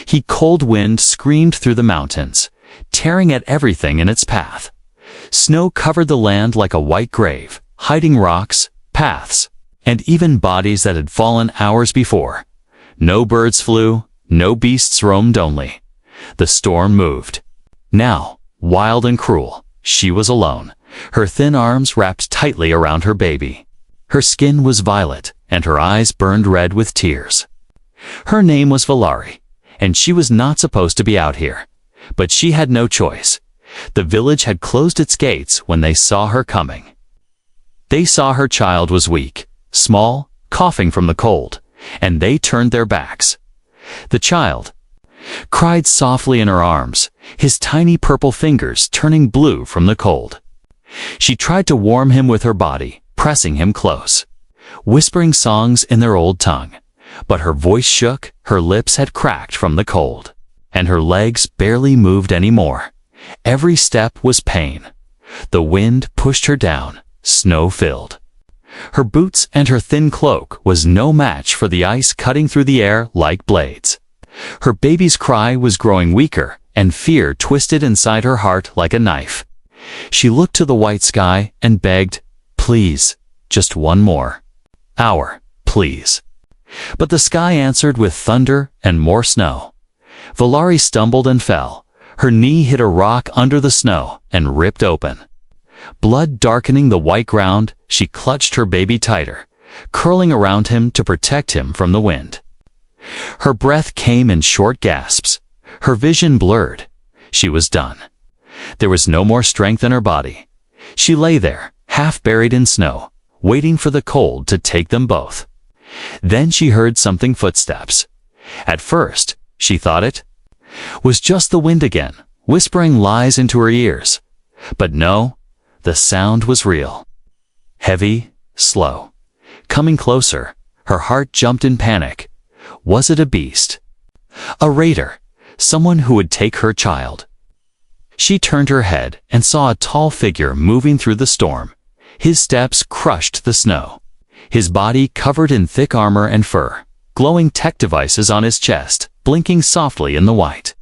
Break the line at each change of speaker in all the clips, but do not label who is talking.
He cold wind screamed through the mountains, tearing at everything in its path. Snow covered the land like a white grave, hiding rocks, paths, and even bodies that had fallen hours before. No birds flew, no beasts roamed only. The storm moved. Now, wild and cruel, she was alone, her thin arms wrapped tightly around her baby. Her skin was violet, and her eyes burned red with tears. Her name was Valari, and she was not supposed to be out here. But she had no choice. The village had closed its gates when they saw her coming. They saw her child was weak, small, coughing from the cold, and they turned their backs. The child cried softly in her arms, his tiny purple fingers turning blue from the cold. She tried to warm him with her body, pressing him close, whispering songs in their old tongue. But her voice shook, her lips had cracked from the cold, and her legs barely moved anymore. Every step was pain. The wind pushed her down, snow-filled. Her boots and her thin cloak was no match for the ice cutting through the air like blades. Her baby's cry was growing weaker, and fear twisted inside her heart like a knife. She looked to the white sky and begged, "Please, just one more hour, please." But the sky answered with thunder and more snow. Valari stumbled and fell. Her knee hit a rock under the snow and ripped open. Blood darkening the white ground, she clutched her baby tighter, curling around him to protect him from the wind. Her breath came in short gasps. Her vision blurred. She was done. There was no more strength in her body. She lay there, half buried in snow, waiting for the cold to take them both. Then she heard something footsteps. At first, she thought it was just the wind again, whispering lies into her ears. But no, the sound was real. Heavy, slow, coming closer. Her heart jumped in panic. Was it a beast? A raider, someone who would take her child. She turned her head and saw a tall figure moving through the storm. His steps crushed the snow. His body covered in thick armor and fur, glowing tech devices on his chest, blinking softly in the white.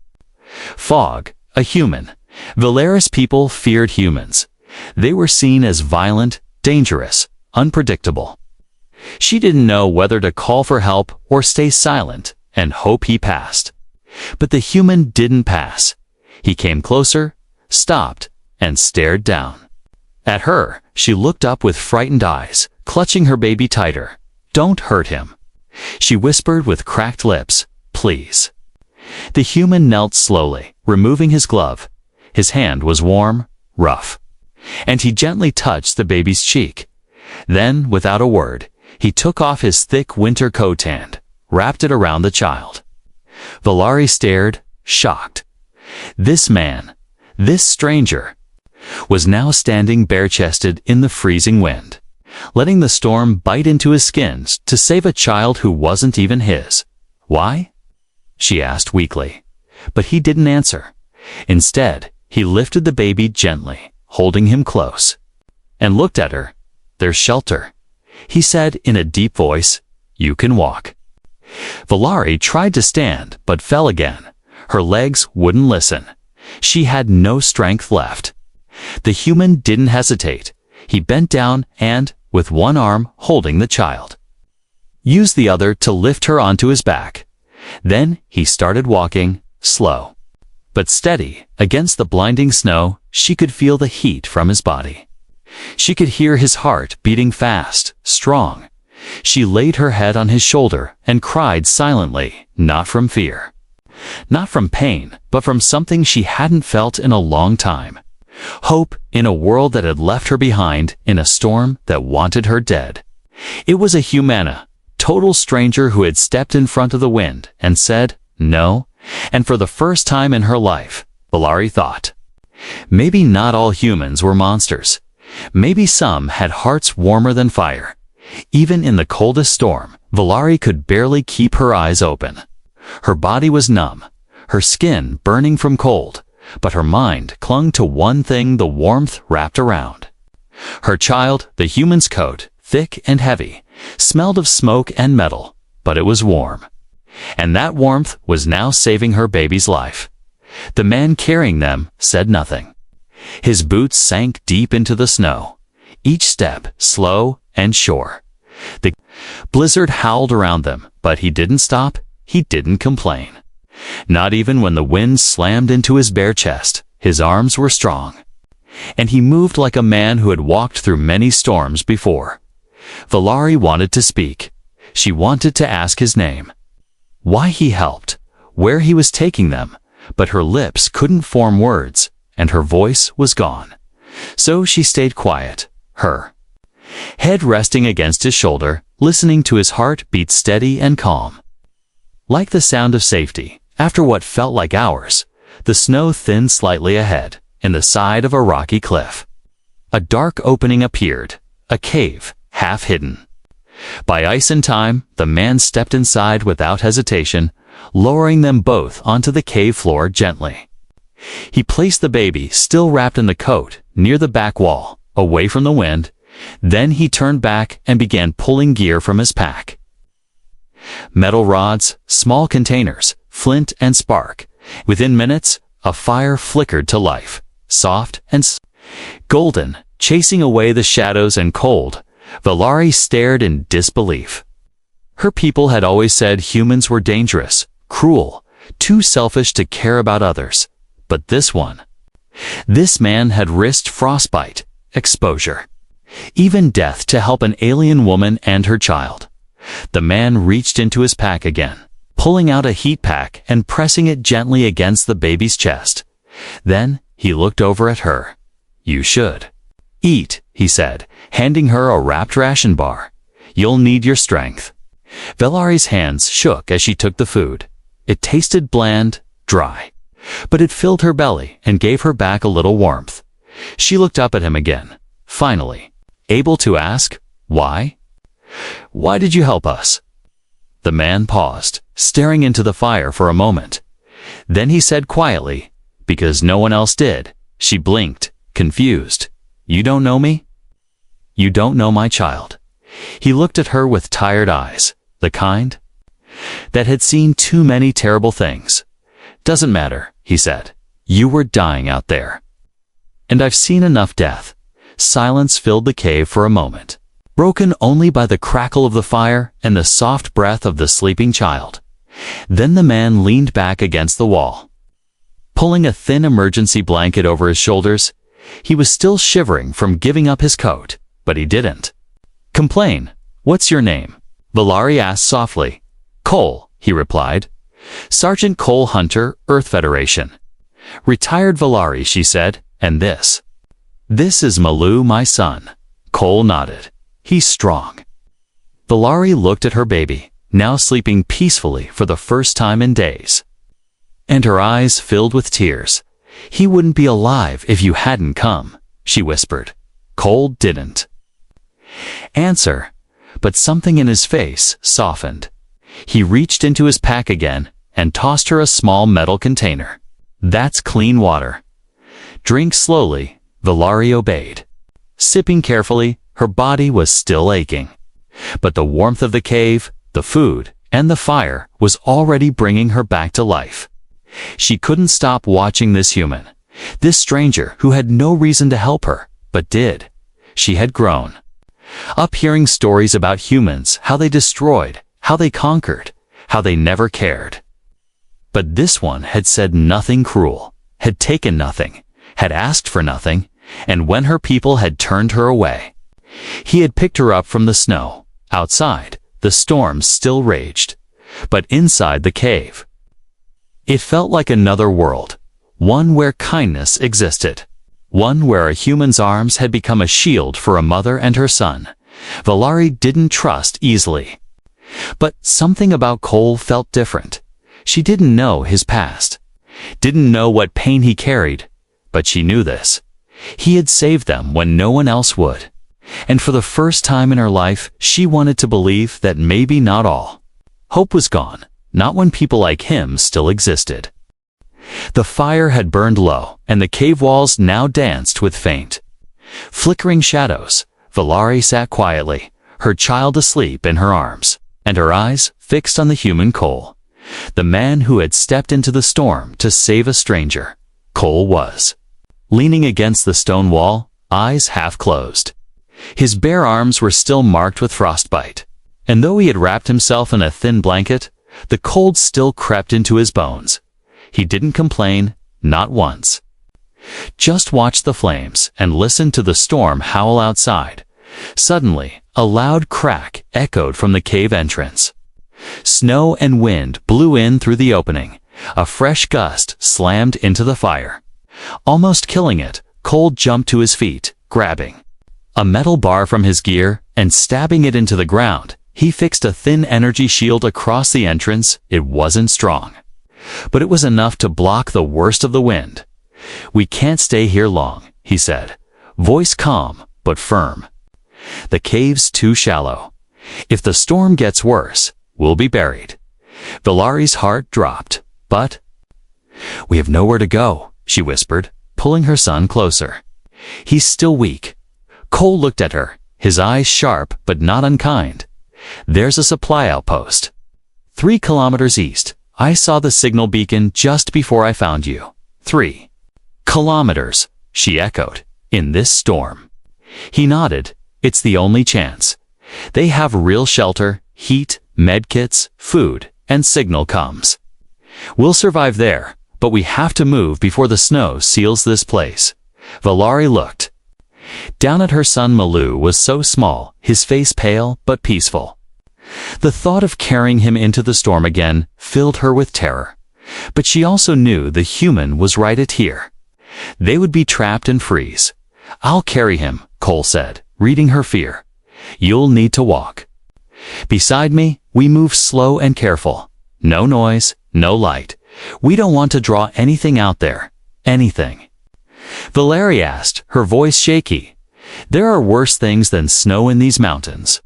Fog, a human. Valeris people feared humans. They were seen as violent, dangerous, unpredictable. She didn't know whether to call for help or stay silent and hope he passed. But the human didn't pass. He came closer, stopped, and stared down. At her, she looked up with frightened eyes, clutching her baby tighter. "Don't hurt him," she whispered with cracked lips. "Please." The human knelt slowly, removing his glove. His hand was warm, rough, and he gently touched the baby's cheek. Then, without a word, he took off his thick winter coat and wrapped it around the child. Valari stared, shocked. This man, this stranger, was now standing bare-chested in the freezing wind, letting the storm bite into his skins to save a child who wasn't even his. "Why?" she asked weakly. But he didn't answer. Instead, he lifted the baby gently, holding him close, and looked at her. "There's shelter," he said in a deep voice. "You can walk." Valari tried to stand, but fell again. Her legs wouldn't listen. She had no strength left. The human didn't hesitate. He bent down and, with one arm holding the child, used the other to lift her onto his back. Then he started walking, slow but steady, against the blinding snow. She could feel the heat from his body. She could hear his heart beating fast, strong. She laid her head on his shoulder and cried silently, not from fear, not from pain, but from something she hadn't felt in a long time. Hope in a world that had left her behind, in a storm that wanted her dead. It was a humana, total stranger who had stepped in front of the wind and said, "No," and for the first time in her life, Valari thought. Maybe not all humans were monsters. Maybe some had hearts warmer than fire. Even in the coldest storm, Valari could barely keep her eyes open. Her body was numb, her skin burning from cold, but her mind clung to one thing the warmth wrapped around. Her child, the human's coat, thick and heavy, smelled of smoke and metal, but it was warm. And that warmth was now saving her baby's life. The man carrying them said nothing. His boots sank deep into the snow, each step slow and sure. The blizzard howled around them, but he didn't stop, he didn't complain. Not even when the wind slammed into his bare chest. His arms were strong, and he moved like a man who had walked through many storms before. Valari wanted to speak. She wanted to ask his name, why he helped, where he was taking them, but her lips couldn't form words, and her voice was gone. So she stayed quiet, her head resting against his shoulder, listening to his heart beat steady and calm. Like the sound of safety, after what felt like hours, the snow thinned slightly ahead, in the side of a rocky cliff. A dark opening appeared, a cave, half hidden. By ice and time, the man stepped inside without hesitation, lowering them both onto the cave floor gently. He placed the baby, still wrapped in the coat, near the back wall, away from the wind. Then he turned back and began pulling gear from his pack. Metal rods, small containers, flint and spark. Within minutes, a fire flickered to life, soft and golden, chasing away the shadows and cold. Valari stared in disbelief. Her people had always said humans were dangerous, cruel, too selfish to care about others. But this man had risked frostbite, exposure, even death to help an alien woman and her child. The man reached into his pack again, pulling out a heat pack and pressing it gently against the baby's chest. Then he looked over at her. You should eat, he said, handing her a wrapped ration bar. You'll need your strength. Valari's hands shook as she took the food. It tasted bland, dry, but it filled her belly and gave her back a little warmth. She looked up at him again, finally, able to ask, why? Why did you help us? The man paused, staring into the fire for a moment. Then he said quietly, because no one else did. She blinked, confused. You don't know me? You don't know my child. He looked at her with tired eyes, the kind that had seen too many terrible things. Doesn't matter, he said. You were dying out there. And I've seen enough death. Silence filled the cave for a moment, broken only by the crackle of the fire and the soft breath of the sleeping child. Then the man leaned back against the wall, pulling a thin emergency blanket over his shoulders. He was still shivering from giving up his coat, but he didn't complain. What's your name? Valari asked softly. Cole, he replied. Sergeant Cole Hunter, Earth Federation. Retired Valari, she said, and this is Malu, my son. Cole nodded. He's strong. Valari looked at her baby, now sleeping peacefully for the first time in days. And her eyes filled with tears. He wouldn't be alive if you hadn't come, she whispered. Cole didn't answer, but something in his face softened. He reached into his pack again and tossed her a small metal container. That's clean water. Drink slowly, Valari obeyed. Sipping carefully, her body was still aching. But the warmth of the cave, the food, and the fire was already bringing her back to life. She couldn't stop watching this human, this stranger who had no reason to help her, but did. She had grown up hearing stories about humans, how they destroyed, how they conquered, how they never cared. But this one had said nothing cruel, had taken nothing, had asked for nothing, and when her people had turned her away, he had picked her up from the snow. Outside, the storm still raged, but inside the cave, it felt like another world, one where kindness existed, one where a human's arms had become a shield for a mother and her son. Valari didn't trust easily. But something about Cole felt different. She didn't know his past, didn't know what pain he carried, but she knew this. He had saved them when no one else would. And for the first time in her life, she wanted to believe that maybe not all hope was gone, not when people like him still existed. The fire had burned low, and the cave walls now danced with faint, flickering shadows. Valari sat quietly, her child asleep in her arms, and her eyes fixed on the human Cole. The man who had stepped into the storm to save a stranger. Cole was. Leaning against the stone wall, eyes half closed. His bare arms were still marked with frostbite, and though he had wrapped himself in a thin blanket, the cold still crept into his bones. He didn't complain, not once. Just watched the flames and listened to the storm howl outside. Suddenly, a loud crack echoed from the cave entrance. Snow and wind blew in through the opening. A fresh gust slammed into the fire. Almost killing it, Cole jumped to his feet, grabbing a metal bar from his gear and stabbing it into the ground. He fixed a thin energy shield across the entrance. It wasn't strong, but it was enough to block the worst of the wind. "We can't stay here long," he said, voice calm but firm. "The cave's too shallow. If the storm gets worse, we'll be buried." Valari's heart dropped, but "We have nowhere to go," she whispered, pulling her son closer. "He's still weak." Cole looked at her, his eyes sharp but not unkind. "There's a supply outpost. 3 kilometers east. I saw the signal beacon just before I found you." 3 kilometers, she echoed, "in this storm." He nodded. "It's the only chance. They have real shelter, heat, medkits, food, and signal comes. We'll survive there, but we have to move before the snow seals this place." Valari looked down at her son. Malou was so small, his face pale but peaceful. The thought of carrying him into the storm again filled her with terror. But she also knew the human was right at here. They would be trapped and freeze. "I'll carry him," Cole said, reading her fear. "You'll need to walk beside me." We move slow and careful. No noise, no light. We don't want to draw anything out there. Anything. Valari asked, her voice shaky. "There are worse things than snow in these mountains."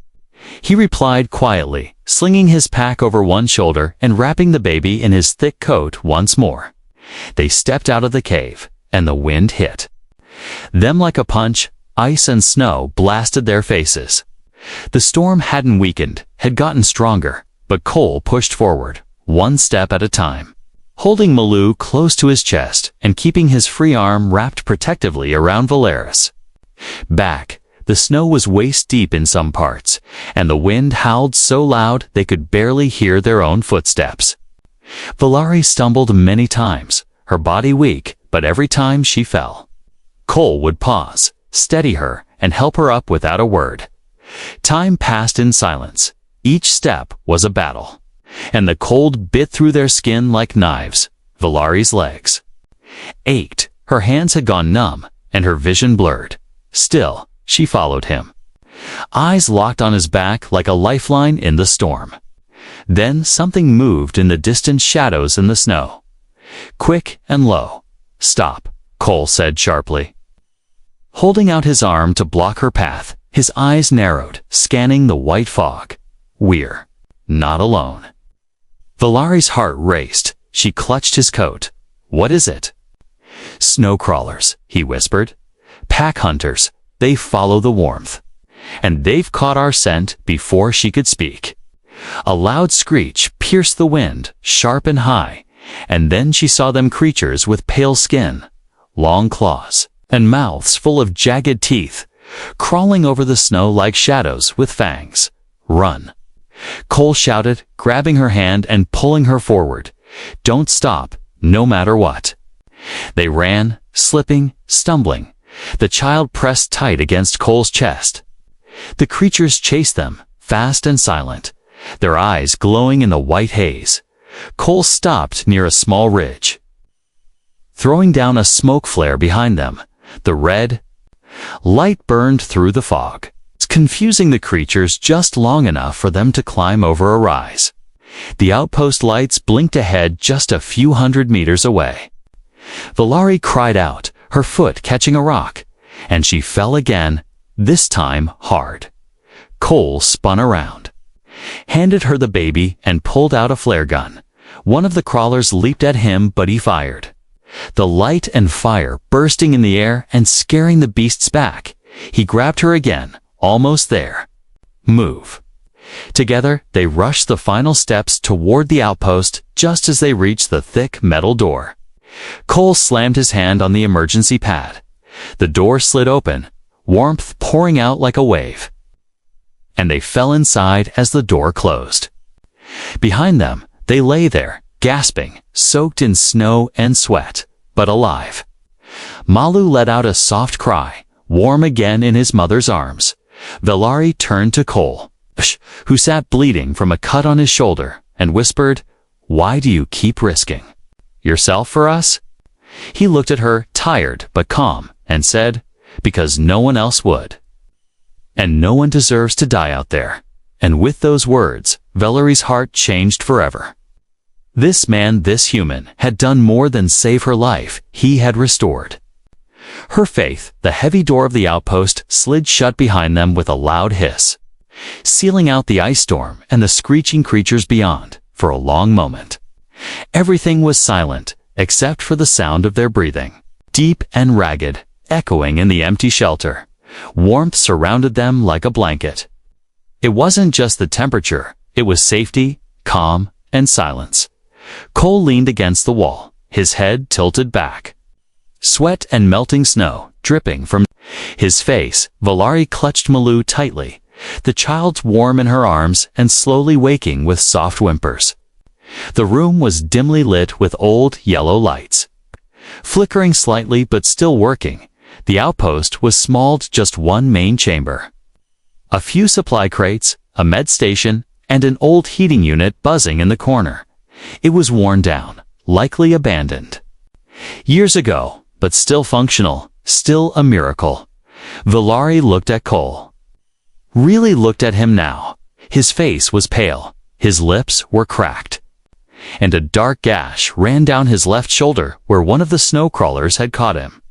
He replied quietly, slinging his pack over one shoulder and wrapping the baby in his thick coat once more. They stepped out of the cave, and the wind hit them like a punch. Ice and snow blasted their faces. The storm hadn't weakened, had gotten stronger, but Cole pushed forward, one step at a time, holding Malou close to his chest and keeping his free arm wrapped protectively around Valaris. Back, the snow was waist-deep in some parts, and the wind howled so loud they could barely hear their own footsteps. Valari stumbled many times, her body weak, but every time she fell, Cole would pause, steady her, and help her up without a word. Time passed in silence. Each step was a battle, and the cold bit through their skin like knives. Valari's legs ached, her hands had gone numb, and her vision blurred. Still, she followed him, eyes locked on his back like a lifeline in the storm. Then something moved in the distant shadows in the snow. Quick and low. "Stop," Cole said sharply, holding out his arm to block her path. His eyes narrowed, scanning the white fog. "We're not alone." Valari's heart raced. She clutched his coat. "What is it?" "Snow crawlers," he whispered. "Pack hunters. They follow the warmth. And they've caught our scent." Before she could speak, a loud screech pierced the wind, sharp and high, and then she saw them, creatures with pale skin, long claws, and mouths full of jagged teeth, crawling over the snow like shadows with fangs. "Run!" Cole shouted, grabbing her hand and pulling her forward. "Don't stop, no matter what." They ran, slipping, stumbling. The child pressed tight against Cole's chest. The creatures chased them, fast and silent, their eyes glowing in the white haze. Cole stopped near a small ridge, throwing down a smoke flare behind them. The red light burned through the fog, confusing the creatures just long enough for them to climb over a rise. The outpost lights blinked ahead just a few hundred meters away. Valari cried out, her foot catching a rock, and she fell again, this time hard. Cole spun around, handed her the baby, and pulled out a flare gun. One of the crawlers leaped at him, but he fired, the light and fire bursting in the air and scaring the beasts back. He grabbed her again, almost there. "Move." Together, they rushed the final steps toward the outpost just as they reached the thick metal door. Cole slammed his hand on the emergency pad. The door slid open, warmth pouring out like a wave. And they fell inside as the door closed. Behind them, they lay there, gasping, soaked in snow and sweat, but alive. Malu let out a soft cry, warm again in his mother's arms. Valari turned to Cole, who sat bleeding from a cut on his shoulder, and whispered, "Why do you keep risking yourself for us?" He looked at her, tired but calm, and said, "Because no one else would. And no one deserves to die out there." And with those words, Valari's heart changed forever. This man, this human, had done more than save her life. He had restored her faith. The heavy door of the outpost slid shut behind them with a loud hiss, sealing out the ice storm and the screeching creatures beyond. For a long moment, everything was silent except for the sound of their breathing, deep and ragged, echoing in the empty shelter. Warmth surrounded them like a blanket. It wasn't just the temperature, it was safety, calm, and silence. Cole leaned against the wall, his head tilted back. Sweat and melting snow dripping from his face. Valari clutched Malu tightly, the child warm in her arms and slowly waking with soft whimpers. The room was dimly lit with old yellow lights, flickering slightly but still working. The outpost was small, just one main chamber. A few supply crates, a med station, and an old heating unit buzzing in the corner. It was worn down, likely abandoned years ago, but still functional, still a miracle. Valari looked at Cole. Really looked at him now. His face was pale, his lips were cracked, and a dark gash ran down his left shoulder where one of the snow crawlers had caught him.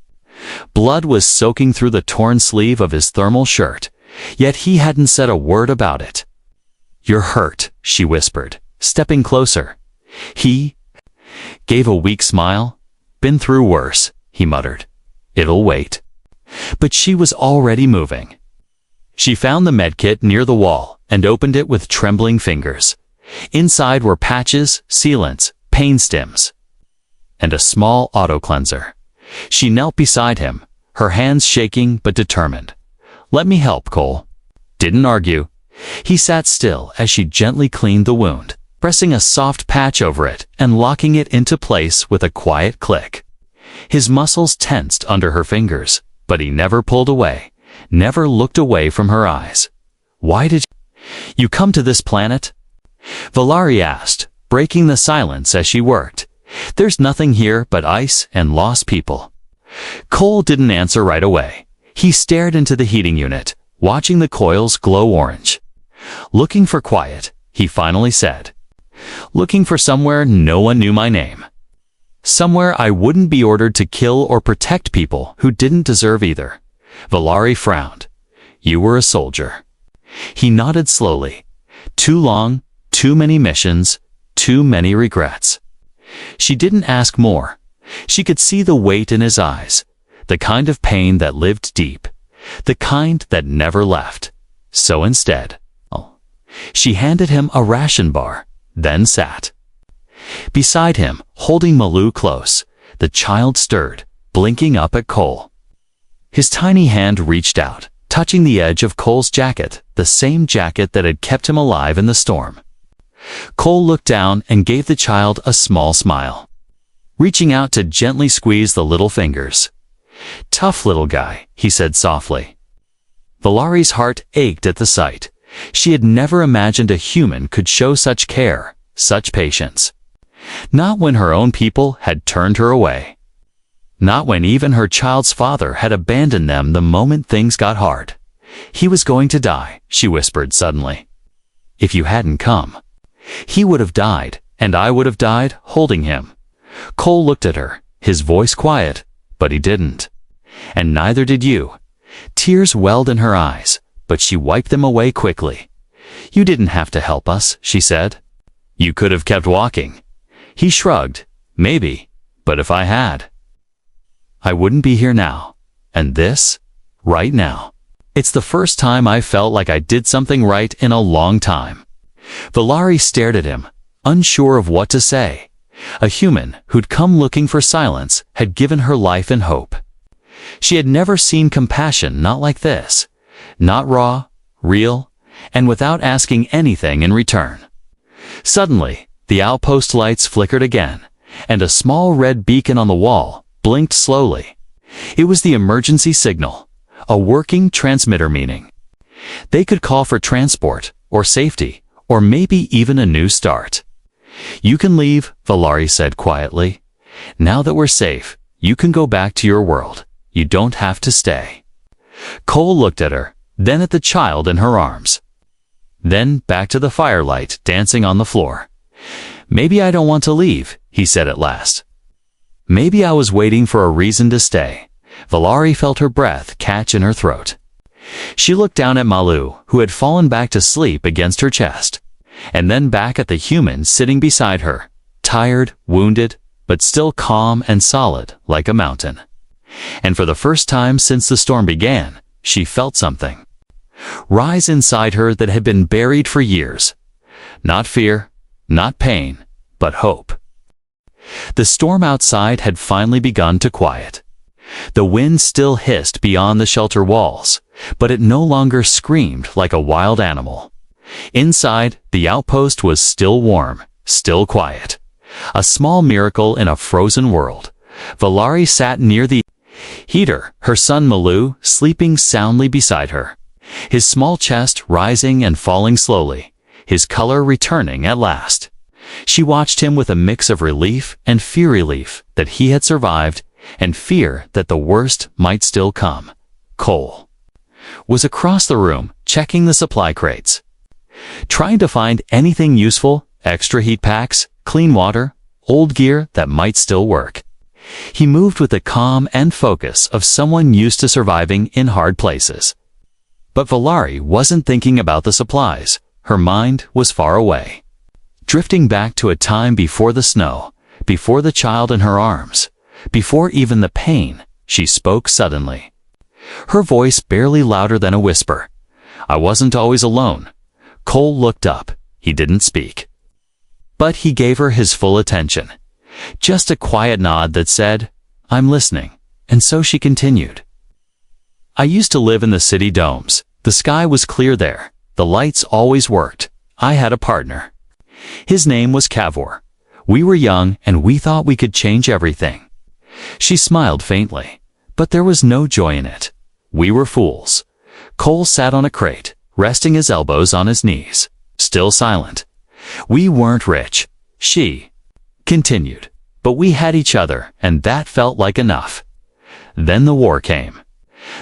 Blood was soaking through the torn sleeve of his thermal shirt, yet he hadn't said a word about it. "You're hurt," she whispered, stepping closer. He gave a weak smile. "Been through worse," he muttered. "It'll wait." But she was already moving. She found the medkit near the wall and opened it with trembling fingers. Inside were patches, sealants, pain stims, and a small auto-cleanser. She knelt beside him, her hands shaking but determined. "Let me help, Cole." Didn't argue. He sat still as she gently cleaned the wound, pressing a soft patch over it and locking it into place with a quiet click. His muscles tensed under her fingers, but he never pulled away, never looked away from her eyes. "Why did you come to this planet?" Valari asked, breaking the silence as she worked. "There's nothing here but ice and lost people." Cole didn't answer right away. He stared into the heating unit, watching the coils glow orange. "Looking for quiet," he finally said. "Looking for somewhere no one knew my name. Somewhere I wouldn't be ordered to kill or protect people who didn't deserve either." Valari frowned. "You were a soldier." He nodded slowly. "Too long, too many missions, too many regrets." She didn't ask more. She could see the weight in his eyes, the kind of pain that lived deep, the kind that never left. So instead, she handed him a ration bar, then sat beside him, holding Malu close. The child stirred, blinking up at Cole. His tiny hand reached out, touching the edge of Cole's jacket, the same jacket that had kept him alive in the storm. Cole looked down and gave the child a small smile, reaching out to gently squeeze the little fingers. "Tough little guy," he said softly. Valari's heart ached at the sight. She had never imagined a human could show such care, such patience. Not when her own people had turned her away. Not when even her child's father had abandoned them the moment things got hard. "He was going to die," she whispered suddenly. "If you hadn't come. He would have died, and I would have died holding him." Cole looked at her, his voice quiet, but he didn't. "And neither did you." Tears welled in her eyes, but she wiped them away quickly. "You didn't have to help us," she said. "You could have kept walking." He shrugged. "Maybe, but if I had, I wouldn't be here now. And this, right now, It's the first time I felt like I did something right in a long time." Valari stared at him, unsure of what to say. A human who'd come looking for silence had given her life and hope. She had never seen compassion not like this, not raw, real, and without asking anything in return. Suddenly, the outpost lights flickered again, and a small red beacon on the wall blinked slowly. It was the emergency signal, a working transmitter meaning. They could call for transport, or safety, or maybe even a new start. "You can leave," Valari said quietly. "Now that we're safe, you can go back to your world. You don't have to stay." Cole looked at her, then at the child in her arms. Then back to the firelight dancing on the floor. "Maybe I don't want to leave," he said at last. "Maybe I was waiting for a reason to stay." Valari felt her breath catch in her throat. She looked down at Malu, who had fallen back to sleep against her chest, and then back at the human sitting beside her, tired, wounded, but still calm and solid like a mountain. And for the first time since the storm began, she felt something rise inside her that had been buried for years. Not fear, not pain, but hope. The storm outside had finally begun to quiet. The wind still hissed beyond the shelter walls, but it no longer screamed like a wild animal. Inside, the outpost was still warm, still quiet. A small miracle in a frozen world. Valari sat near the heater, her son Malu sleeping soundly beside her, his small chest rising and falling slowly, his color returning at last. She watched him with a mix of relief and fear-relief that he had survived, and fear that the worst might still come. Cole was across the room, checking the supply crates, trying to find anything useful, extra heat packs, clean water, old gear that might still work. He moved with the calm and focus of someone used to surviving in hard places. But Valari wasn't thinking about the supplies. Her mind was far away, drifting back to a time before the snow, before the child in her arms, before even the pain. She spoke suddenly, her voice barely louder than a whisper. "I wasn't always alone." Cole looked up. He didn't speak, but he gave her his full attention. Just a quiet nod that said, "I'm listening." And so she continued. "I used to live in the city domes. The sky was clear there. The lights always worked. I had a partner. His name was Cavor. We were young and we thought we could change everything." She smiled faintly, but there was no joy in it. "We were fools." Cole sat on a crate, resting his elbows on his knees, still silent. "We weren't rich," she continued, "but we had each other, and that felt like enough." Then the war came.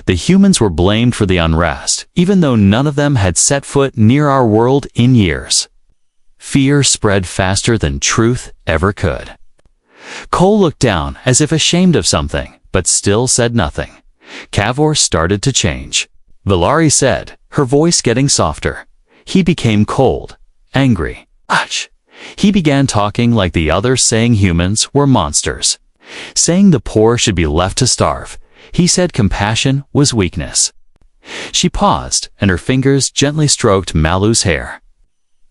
The humans were blamed for the unrest, even though none of them had set foot near our world in years. Fear spread faster than truth ever could. Cole looked down as if ashamed of something, but still said nothing. Cavor started to change. Valari said, her voice getting softer. He became cold, angry. Ach! He began talking like the others, saying humans were monsters, saying the poor should be left to starve. He said compassion was weakness. She paused, and her fingers gently stroked Malu's hair.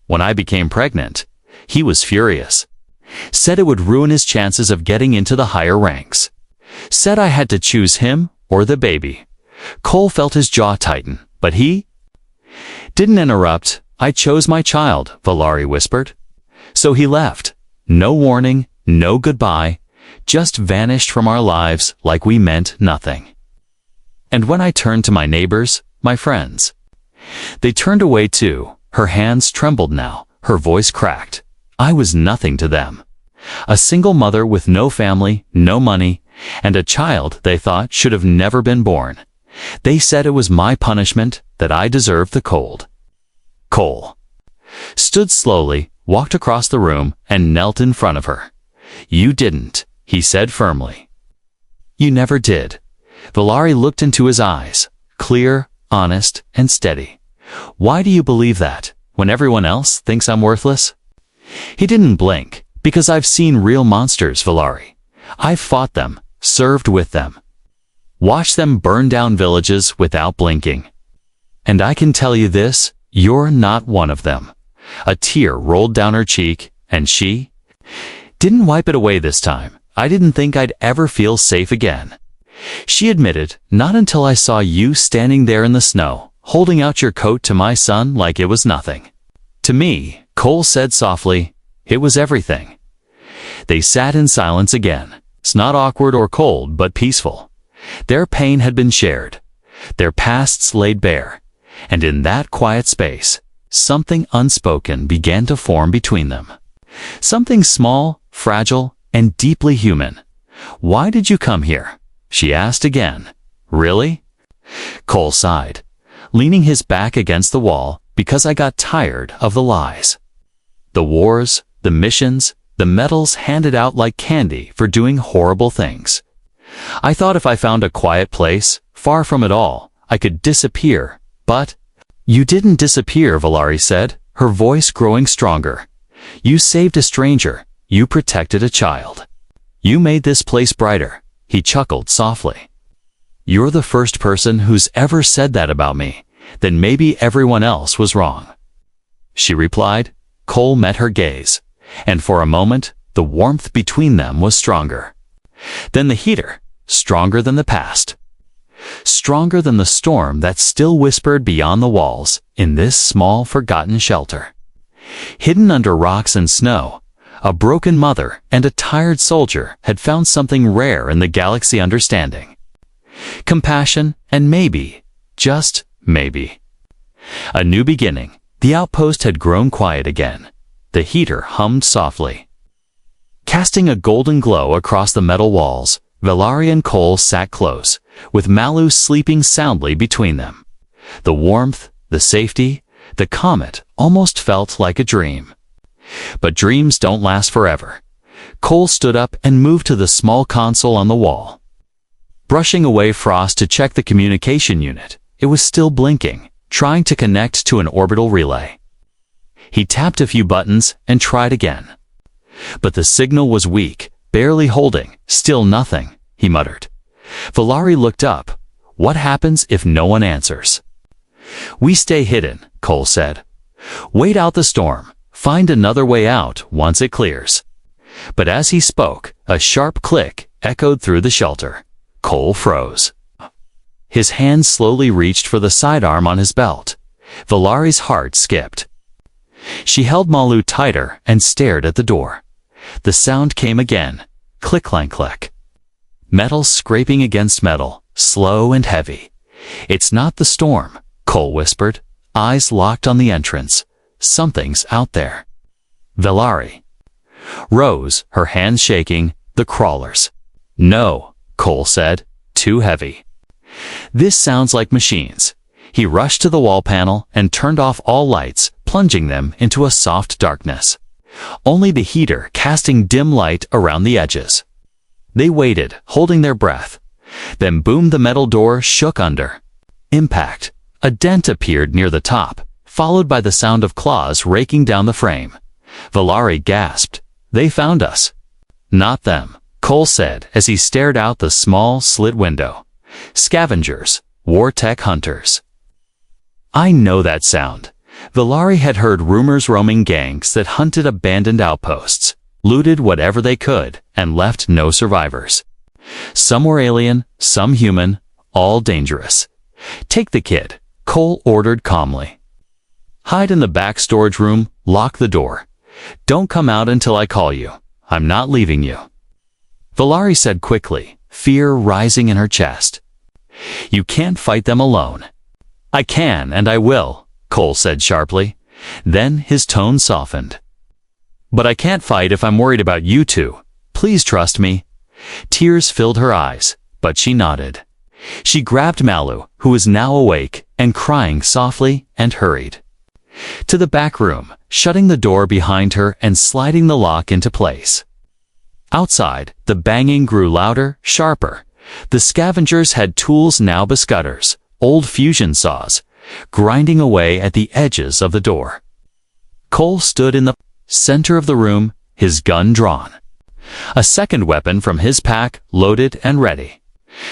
When I became pregnant, he was furious. Said it would ruin his chances of getting into the higher ranks. Said I had to choose him or the baby. Cole felt his jaw tighten, but he didn't interrupt. I chose my child, Valari whispered. So he left. No warning, no goodbye, just vanished from our lives like we meant nothing. And when I turned to my neighbors, my friends, they turned away too. Her hands trembled now, her voice cracked. I was nothing to them. A single mother with no family, no money, and a child they thought should have never been born. They said it was my punishment, that I deserved the cold. Cole stood slowly, walked across the room, and knelt in front of her. You didn't, he said firmly. You never did. Valari looked into his eyes, clear, honest, and steady. Why do you believe that, when everyone else thinks I'm worthless? He didn't blink, because I've seen real monsters, Valari. I've fought them, served with them, watched them burn down villages without blinking. And I can tell you this, you're not one of them. A tear rolled down her cheek, and she didn't wipe it away this time. I didn't think I'd ever feel safe again. She admitted, not until I saw you standing there in the snow, holding out your coat to my son like it was nothing. To me, Cole said softly, it was everything. They sat in silence again. It's not awkward or cold, but peaceful. Their pain had been shared, their pasts laid bare, and in that quiet space, something unspoken began to form between them. Something small, fragile, and deeply human. Why did you come here? She asked again. Really? Cole sighed, leaning his back against the wall, because I got tired of the lies. The wars, the missions, the medals handed out like candy for doing horrible things. I thought if I found a quiet place, far from it all, I could disappear, but you didn't disappear, Valari said, her voice growing stronger. You saved a stranger. You protected a child. You made this place brighter. He chuckled softly. You're the first person who's ever said that about me. Then maybe everyone else was wrong. She replied. Cole met her gaze, and for a moment, the warmth between them was stronger. Then the heater, stronger than the past. Stronger than the storm that still whispered beyond the walls in this small, forgotten shelter. Hidden under rocks and snow, a broken mother and a tired soldier had found something rare in the galaxy: understanding, compassion, and maybe, just maybe, a new beginning. The outpost had grown quiet again. The heater hummed softly, casting a golden glow across the metal walls. Valari and Cole sat close, with Malu sleeping soundly between them. The warmth, the safety, the comet almost felt like a dream. But dreams don't last forever. Cole stood up and moved to the small console on the wall, brushing away frost to check the communication unit. It was still blinking, trying to connect to an orbital relay. He tapped a few buttons and tried again. But the signal was weak, barely holding. Still nothing, he muttered. Valari looked up. What happens if no one answers? We stay hidden, Cole said. Wait out the storm. Find another way out once it clears. But as he spoke, a sharp click echoed through the shelter. Cole froze. His hand slowly reached for the sidearm on his belt. Valari's heart skipped. She held Malu tighter and stared at the door. The sound came again. Click-clank-click. Metal scraping against metal, slow and heavy. It's not the storm, Cole whispered, eyes locked on the entrance. Something's out there. Valari rose, her hands shaking. The crawlers. No, Cole said, too heavy. This sounds like machines. He rushed to the wall panel and turned off all lights, plunging them into a soft darkness. Only the heater casting dim light around the edges. They waited, holding their breath. Then boom, the metal door shook under. Impact. A dent appeared near the top, followed by the sound of claws raking down the frame. Valari gasped. They found us. Not them, Cole said as he stared out the small, slit window. Scavengers, war-tech hunters. I know that sound. Valari had heard rumors roaming gangs that hunted abandoned outposts, looted whatever they could, and left no survivors. Some were alien, some human, all dangerous. Take the kid, Cole ordered calmly. Hide in the back storage room, lock the door. Don't come out until I call you. I'm not leaving you. Valari said quickly, fear rising in her chest. You can't fight them alone. I can and I will, Cole said sharply. Then his tone softened. But I can't fight if I'm worried about you two. Please trust me. Tears filled her eyes, but she nodded. She grabbed Malu, who was now awake and crying softly, and hurried to the back room, shutting the door behind her and sliding the lock into place. Outside, the banging grew louder, sharper. The scavengers had tools, now bescutters, old fusion saws, grinding away at the edges of the door. Cole stood in the center of the room, his gun drawn. A second weapon from his pack loaded and ready.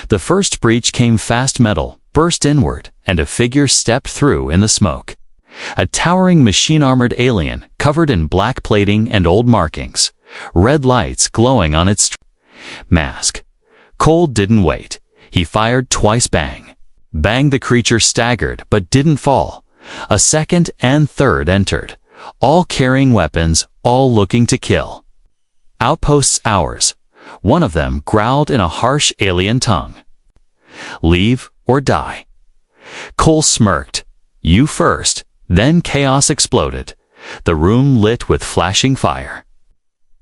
The first breach came fast metal, burst inward, and a figure stepped through in the smoke. A towering machine-armored alien covered in black plating and old markings, red lights glowing on its mask. Cole didn't wait. He fired twice. Bang. Bang. The creature staggered but didn't fall. A second and third entered, all carrying weapons, all looking to kill. Outposts ours. One of them growled in a harsh alien tongue. Leave or die. Cole smirked. You first. Then chaos exploded, the room lit with flashing fire.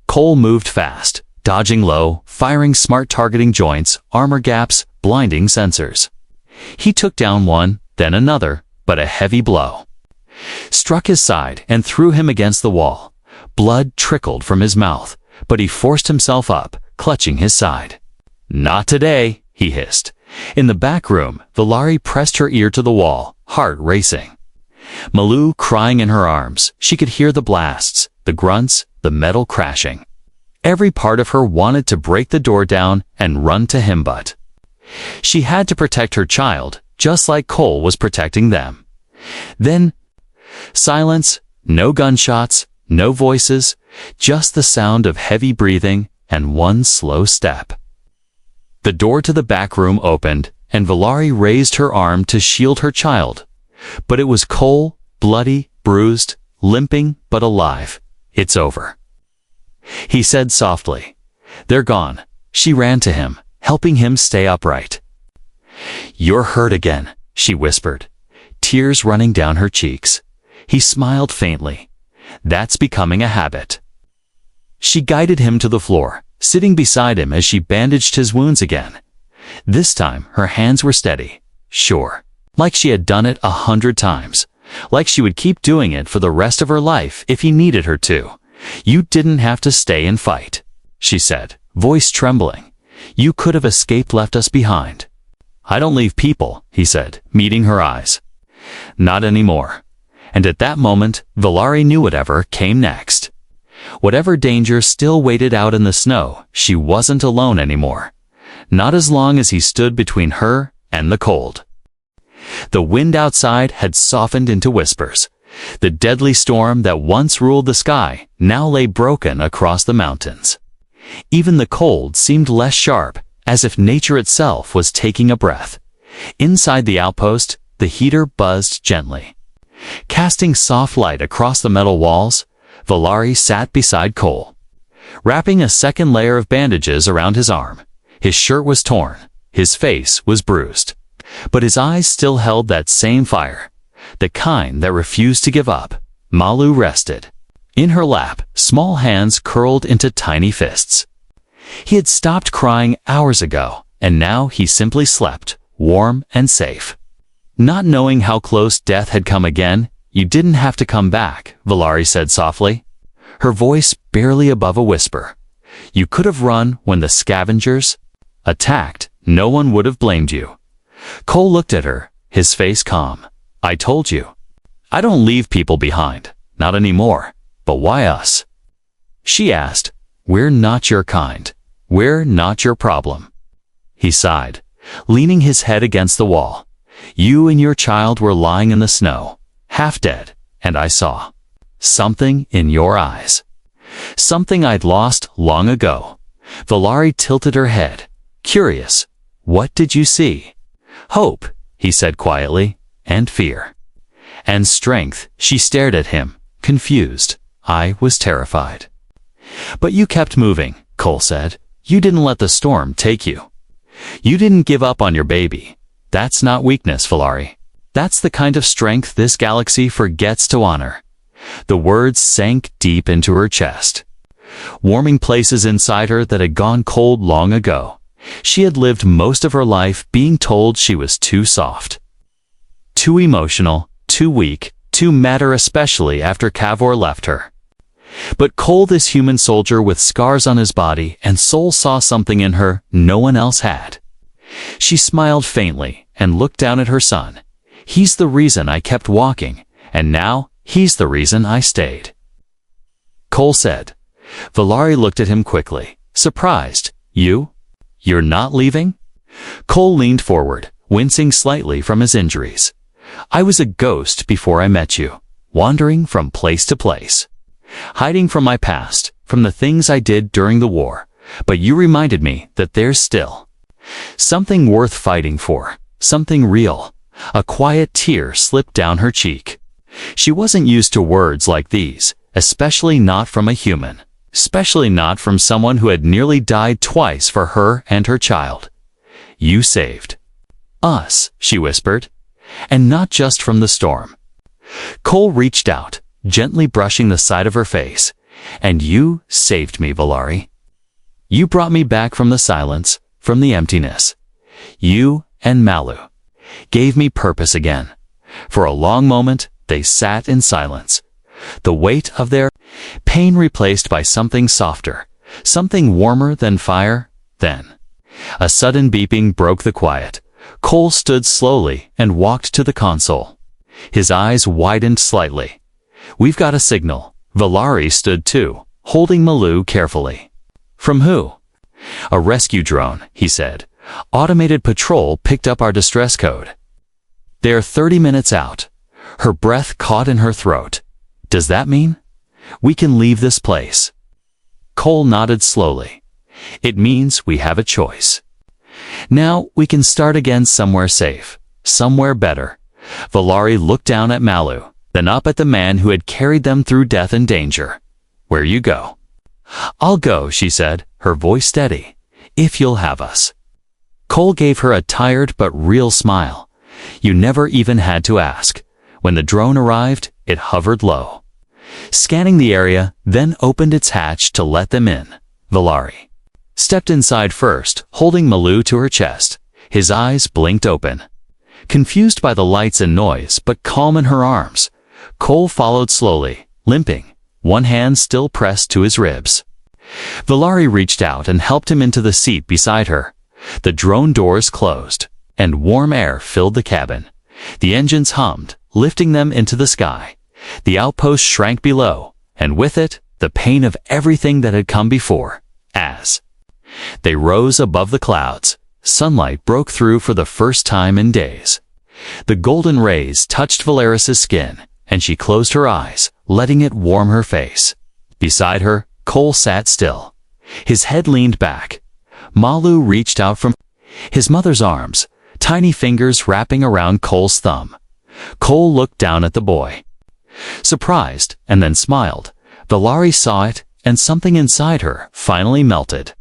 Cole moved fast, dodging low, firing smart targeting joints, armor gaps, blinding sensors. He took down one, then another, but a heavy blow struck his side and threw him against the wall. Blood trickled from his mouth, but he forced himself up, clutching his side. Not today, he hissed. In the back room, Valari pressed her ear to the wall, heart racing. Malou crying in her arms, she could hear the blasts, the grunts, the metal crashing. Every part of her wanted to break the door down and run to him, but she had to protect her child, just like Cole was protecting them. Then, silence, no gunshots, no voices, just the sound of heavy breathing and one slow step. The door to the back room opened, and Valari raised her arm to shield her child. But it was Cole, bloody, bruised, limping, but alive. It's over, he said softly. They're gone. She ran to him, helping him stay upright. You're hurt again, she whispered, tears running down her cheeks. He smiled faintly. That's becoming a habit. She guided him to the floor, sitting beside him as she bandaged his wounds again. This time, her hands were steady, sure. Like she had done it 100 times. Like she would keep doing it for the rest of her life if he needed her to. You didn't have to stay and fight, she said, voice trembling. You could have escaped, left us behind. I don't leave people, he said, meeting her eyes. Not anymore. And at that moment, Valari knew whatever came next. Whatever danger still waited out in the snow, she wasn't alone anymore. Not as long as he stood between her and the cold. The wind outside had softened into whispers. The deadly storm that once ruled the sky now lay broken across the mountains. Even the cold seemed less sharp, as if nature itself was taking a breath. Inside the outpost, the heater buzzed gently. Casting soft light across the metal walls, Valari sat beside Cole, wrapping a second layer of bandages around his arm. His shirt was torn, his face was bruised. But his eyes still held that same fire, the kind that refused to give up. Malou rested. In her lap, small hands curled into tiny fists. He had stopped crying hours ago, and now he simply slept, warm and safe. Not knowing how close death had come again, you didn't have to come back, Valari said softly, her voice barely above a whisper. You could have run when the scavengers attacked. No one would have blamed you. Cole looked at her, his face calm. I told you. I don't leave people behind, not anymore. But why us? She asked. We're not your kind. We're not your problem. He sighed, leaning his head against the wall. You and your child were lying in the snow, half dead, and I saw something in your eyes. Something I'd lost long ago. Valari tilted her head, curious. What did you see? Hope, he said quietly, and fear. And strength. She stared at him, confused. I was terrified. But you kept moving, Cole said. You didn't let the storm take you. You didn't give up on your baby. That's not weakness, Valari. That's the kind of strength this galaxy forgets to honor. The words sank deep into her chest, warming places inside her that had gone cold long ago. She had lived most of her life being told she was too soft, too emotional, too weak, too matter, especially after Cavor left her. But Cole, this human soldier with scars on his body and soul, saw something in her no one else had. She smiled faintly and looked down at her son. He's the reason I kept walking, and now he's the reason I stayed, Cole said. Valari looked at him quickly, surprised. You're not leaving? Cole leaned forward, wincing slightly from his injuries. I was a ghost before I met you, wandering from place to place, hiding from my past, from the things I did during the war, but you reminded me that there's still something worth fighting for, something real. A quiet tear slipped down her cheek. She wasn't used to words like these, especially not from a human, especially not from someone who had nearly died twice for her and her child. You saved us, she whispered, and not just from the storm. Cole reached out, gently brushing the side of her face. And you saved me, Valari. You brought me back from the silence, from the emptiness. You and Malu gave me purpose again. For a long moment, they sat in silence, the weight of their pain replaced by something softer, something warmer than fire. Then, a sudden beeping broke the quiet. Cole stood slowly and walked to the console. His eyes widened slightly. We've got a signal. Valari stood too, holding Malu carefully. From who? A rescue drone, he said. Automated patrol picked up our distress code. They're 30 minutes out. Her breath caught in her throat. Does that mean we can leave this place? Cole nodded slowly. It means we have a choice. Now we can start again somewhere safe, somewhere better. Valari looked down at Malu, then up at the man who had carried them through death and danger. Where you go? I'll go, she said, her voice steady. If you'll have us. Cole gave her a tired but real smile. You never even had to ask. When the drone arrived, it hovered low, scanning the area, then opened its hatch to let them in. Valari stepped inside first, holding Malu to her chest. His eyes blinked open, confused by the lights and noise, but calm in her arms. Cole followed slowly, limping, one hand still pressed to his ribs. Valari reached out and helped him into the seat beside her. The drone doors closed, and warm air filled the cabin. The engines hummed, lifting them into the sky. The outpost shrank below, and with it, the pain of everything that had come before. As they rose above the clouds, sunlight broke through for the first time in days. The golden rays touched Valaris's skin, and she closed her eyes, letting it warm her face. Beside her, Cole sat still. His head leaned back. Malu reached out from his mother's arms, tiny fingers wrapping around Cole's thumb. Cole looked down at the boy, surprised, and then smiled. Valari saw it, and something inside her finally melted.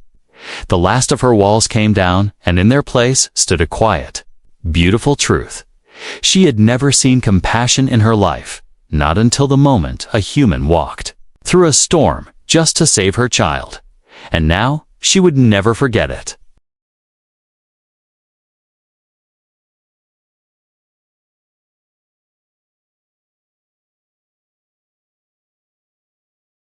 The last of her walls came down, and in their place stood a quiet, beautiful truth. She had never seen compassion in her life, not until the moment a human walked through a storm just to save her child. And now she would never forget it.